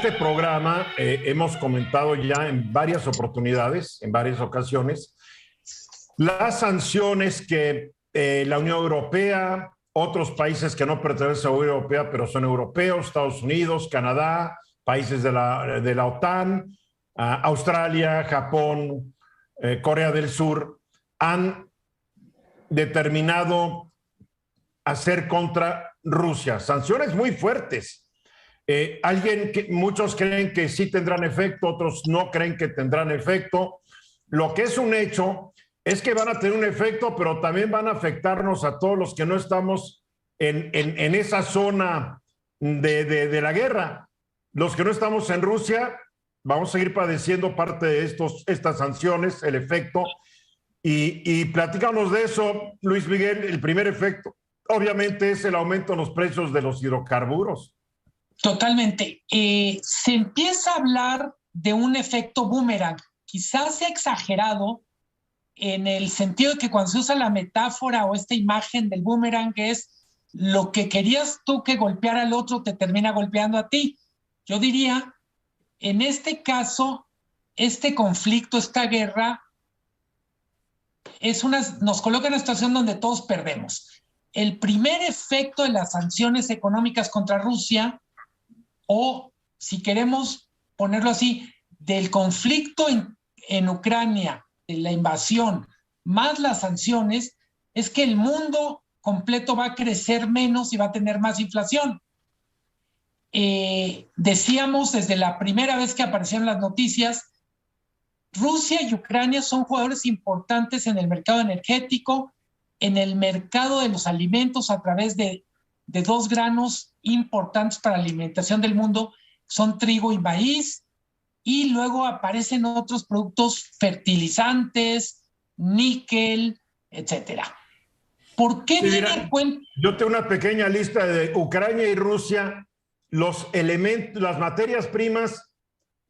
este programa hemos comentado ya en varias oportunidades, en varias ocasiones, las sanciones que la Unión Europea, otros países que no pertenecen a la Unión Europea, pero son europeos, Estados Unidos, Canadá, países de la OTAN, Australia, Japón, Corea del Sur, han determinado hacer contra Rusia. Sanciones muy fuertes. Muchos creen que sí tendrán efecto, otros no creen que tendrán efecto. Lo que es un hecho es que van a tener un efecto, pero también van a afectarnos a todos los que no estamos en esa zona de la guerra. Los que no estamos en Rusia, vamos a seguir padeciendo parte de estas sanciones, el efecto. Y platícanos de eso, Luis Miguel. El primer efecto, obviamente, es el aumento en los precios de los hidrocarburos. Totalmente. Se empieza a hablar de un efecto boomerang. Quizás sea exagerado en el sentido de que cuando se usa la metáfora o esta imagen del boomerang es lo que querías tú que golpeara al otro te termina golpeando a ti. Yo diría, en este caso, este conflicto, esta guerra, nos coloca en una situación donde todos perdemos. El primer efecto de las sanciones económicas contra Rusia, o si queremos ponerlo así, del conflicto en Ucrania, de la invasión, más las sanciones, es que el mundo completo va a crecer menos y va a tener más inflación. Decíamos desde la primera vez que aparecieron las noticias, Rusia y Ucrania son jugadores importantes en el mercado energético, en el mercado de los alimentos a través de dos granos importantes para la alimentación del mundo, son trigo y maíz, y luego aparecen otros productos fertilizantes, níquel, etcétera. ¿Por qué viene cuenta? Yo tengo una pequeña lista de Ucrania y Rusia, los elementos, las materias primas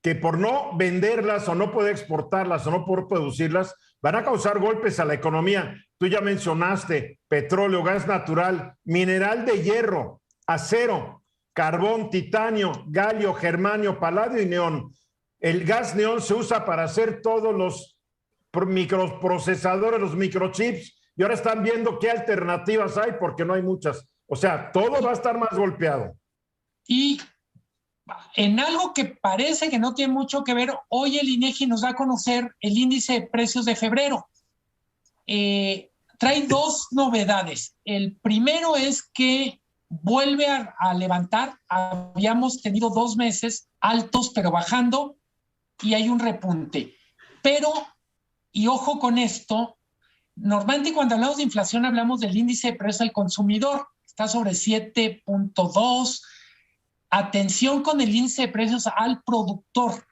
que por no venderlas o no poder exportarlas o no poder producirlas, van a causar golpes a la economía. Tú ya mencionaste petróleo, gas natural, mineral de hierro, acero, carbón, titanio, galio, germanio, paladio y neón. El gas neón se usa para hacer todos los microprocesadores, los microchips, y ahora están viendo qué alternativas hay porque no hay muchas. O sea, todo va a estar más golpeado. Y en algo que parece que no tiene mucho que ver, hoy el INEGI nos da a conocer el índice de precios de febrero. Trae dos novedades. El primero es que vuelve a levantar. Habíamos tenido 2 meses altos, pero bajando, y hay un repunte. Pero, y ojo con esto, normalmente cuando hablamos de inflación hablamos del índice de precios al consumidor. Está sobre 7.2. Atención con el índice de precios al productor.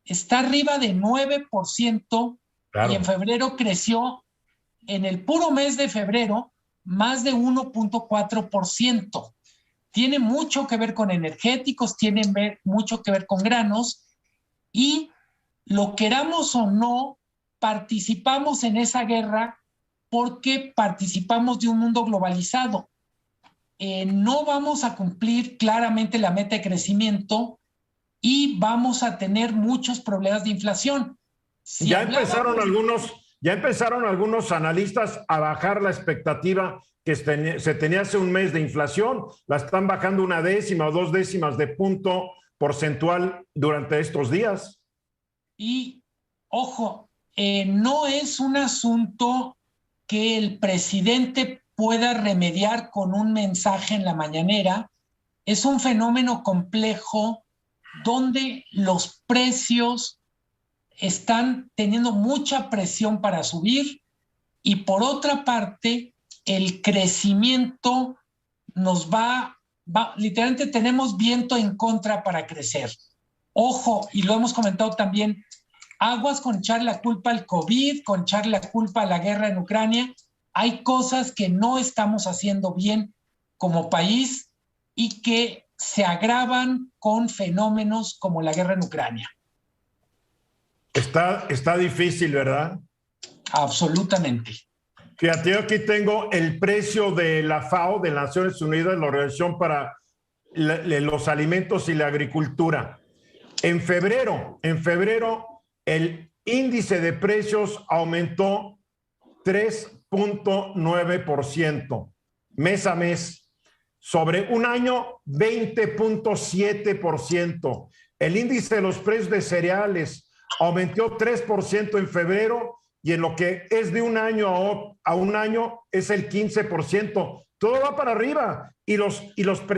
Está arriba de 9%, claro. Y en febrero creció, en el puro mes de febrero, más de 1.4%. Tiene mucho que ver con energéticos, tiene mucho que ver con granos, y lo queramos o no, participamos en esa guerra porque participamos de un mundo globalizado. No vamos a cumplir claramente la meta de crecimiento y vamos a tener muchos problemas de inflación. Ya empezaron algunos analistas a bajar la expectativa que se tenía hace un mes de inflación. La están bajando 1/10 o 0.2 de punto porcentual durante estos días. Y, ojo, no es un asunto que el presidente pueda remediar con un mensaje en la mañanera. Es un fenómeno complejo donde los precios están teniendo mucha presión para subir, y por otra parte el crecimiento nos literalmente tenemos viento en contra para crecer. Ojo, y lo hemos comentado también, aguas con echar la culpa al COVID, con echar la culpa a la guerra en Ucrania. Hay cosas que no estamos haciendo bien como país y que se agravan con fenómenos como la guerra en Ucrania. Está difícil, ¿verdad? Absolutamente. Fíjate, yo aquí tengo el precio de la FAO, de Naciones Unidas, la Organización para los Alimentos y la Agricultura. En febrero, el índice de precios aumentó 3.9%, mes a mes. Sobre un año, 20.7%. El índice de los precios de cereales aumentó 3% en febrero y en lo que es de un año a un año es el 15%. Todo va para arriba y los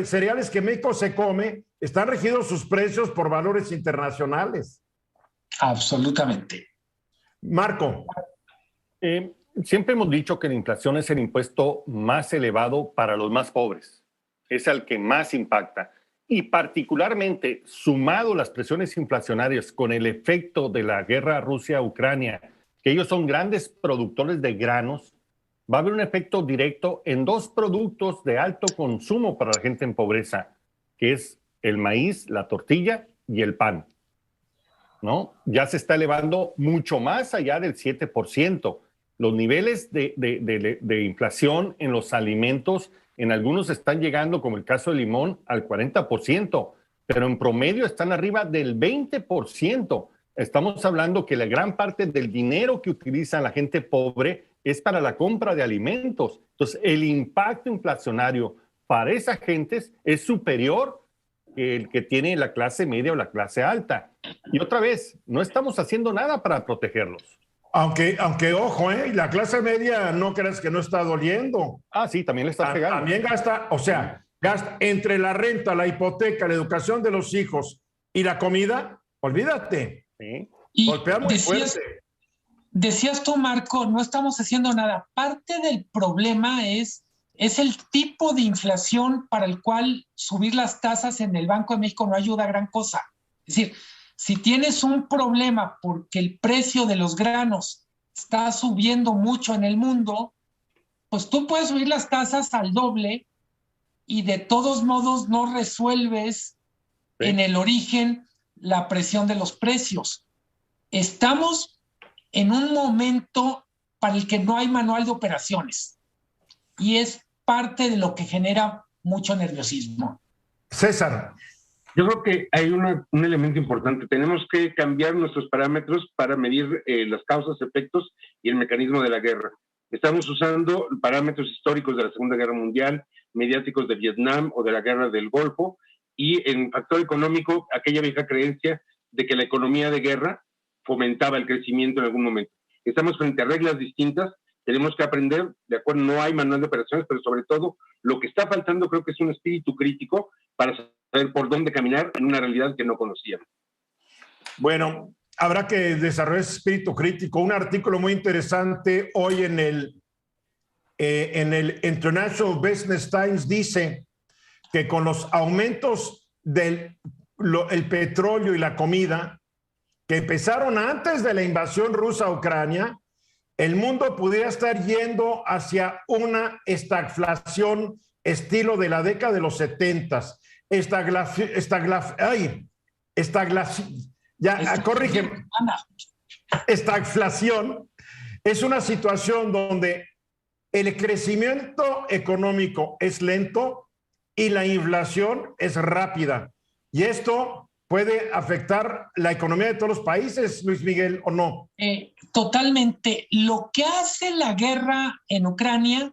cereales que México se come están regidos sus precios por valores internacionales. Absolutamente. Marco. Siempre hemos dicho que la inflación es el impuesto más elevado para los más pobres. Es el que más impacta. Y particularmente, sumado las presiones inflacionarias con el efecto de la guerra Rusia-Ucrania, que ellos son grandes productores de granos, va a haber un efecto directo en dos productos de alto consumo para la gente en pobreza, que es el maíz, la tortilla y el pan, ¿no? Ya se está elevando mucho más allá del 7%. Los niveles de inflación en los alimentos, en algunos están llegando, como el caso del limón, al 40%, pero en promedio están arriba del 20%. Estamos hablando que la gran parte del dinero que utiliza la gente pobre es para la compra de alimentos. Entonces, el impacto inflacionario para esas gentes es superior que el que tiene la clase media o la clase alta. Y otra vez, no estamos haciendo nada para protegerlos. Aunque ojo, la clase media no creas que no está doliendo. Ah, sí, también le está pegando. También gasta entre la renta, la hipoteca, la educación de los hijos y la comida, olvídate. Sí. Golpea muy fuerte. Decías tú, Marco, no estamos haciendo nada. Parte del problema es el tipo de inflación para el cual subir las tasas en el Banco de México no ayuda a gran cosa. Es decir, si tienes un problema porque el precio de los granos está subiendo mucho en el mundo, pues tú puedes subir las tasas al doble y de todos modos no resuelves en el origen la presión de los precios. Estamos en un momento para el que no hay manual de operaciones y es parte de lo que genera mucho nerviosismo. César. Yo creo que hay un elemento importante. Tenemos que cambiar nuestros parámetros para medir las causas, efectos y el mecanismo de la guerra. Estamos usando parámetros históricos de la Segunda Guerra Mundial, mediáticos de Vietnam o de la Guerra del Golfo, y en factor económico, aquella vieja creencia de que la economía de guerra fomentaba el crecimiento en algún momento. Estamos frente a reglas distintas, tenemos que aprender, de acuerdo, no hay manual de operaciones, pero sobre todo lo que está faltando creo que es un espíritu crítico para saber por dónde caminar en una realidad que no conocíamos. Bueno, habrá que desarrollar ese espíritu crítico. Un artículo muy interesante hoy en el International Business Times dice que con los aumentos del el petróleo y la comida que empezaron antes de la invasión rusa a Ucrania, el mundo pudiera estar yendo hacia una estagflación estilo de la década de los 70s. Estagflación es una situación donde el crecimiento económico es lento y la inflación es rápida. Y esto puede afectar la economía de todos los países, Luis Miguel, ¿o no? Totalmente. Lo que hace la guerra en Ucrania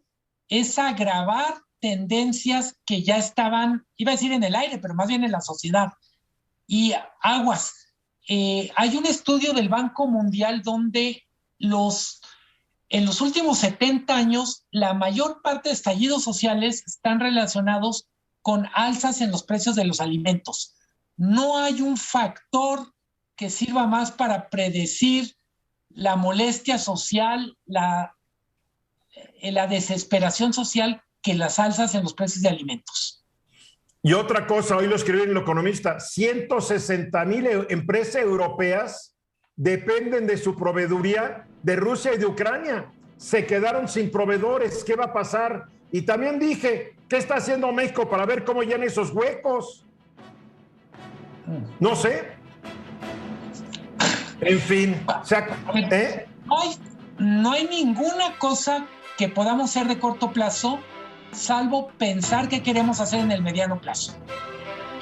es agravar tendencias que ya estaban, iba a decir en el aire, pero más bien en la sociedad. Y aguas. Hay un estudio del Banco Mundial donde en los últimos 70 años, la mayor parte de estallidos sociales están relacionados con alzas en los precios de los alimentos. No hay un factor que sirva más para predecir la molestia social, la desesperación social que las alzas en los precios de alimentos. Y otra cosa, hoy lo escribió en El Economista, 160,000 empresas europeas dependen de su proveeduría de Rusia y de Ucrania. Se quedaron sin proveedores, ¿qué va a pasar? Y también dije, ¿qué está haciendo México para ver cómo llena esos huecos? No sé. En fin, no hay ninguna cosa que podamos hacer de corto plazo, salvo pensar qué queremos hacer en el mediano plazo.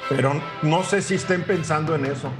Pero no sé si estén pensando en eso.